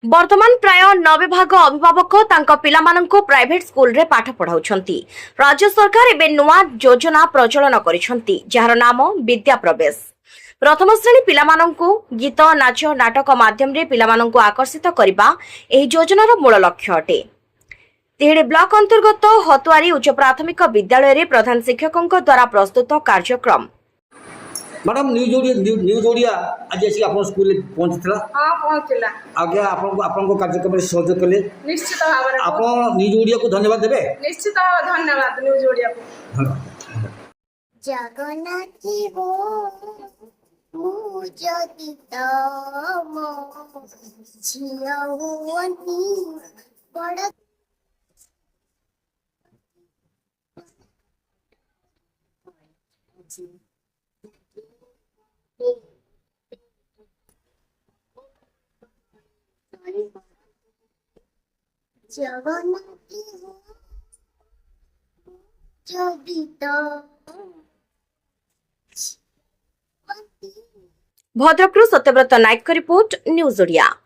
वर्तमान प्राय 90 भाग अभिभावक तांका पिलामानंको प्राइवेट स्कूल रे पाठ पढ़ाउछंती। राज्य सरकार एबे नुआ योजना प्रचलन करिसंती जहार नाम विद्या प्रवेश। प्रथम श्रेणी पिलामानंको गीत नाच नाटक माध्यम रे पिलामानंको आकर्षित करिबा एही योजनार मूल लक्ष्य अटे। तिहिडी ब्लॉक अंतर्गत हतुआरी उच्च प्राथमिक विद्यालय रे प्रधान शिक्षकों द्वारा प्रस्तुत कार्यक्रम। मैडम न्यूज ओडिया आज आसी आप स्कूल पहुंचला। हाँ पहुँचला। आगे आपन कार्यक्रम में सहयोग कले निश्चित भाव में आप न्यूज ओडिया को धन्यवाद देबे। निश्चित भाव धन्यवाद न्यूज ओडिया को। जगन्नाथ हो पूजति तम झियौनी बड़ जगन्नाथ हो पूजति तम भद्रकରୁ सत्यव्रत नायक रिपोर्ट न्यूज ओडिया।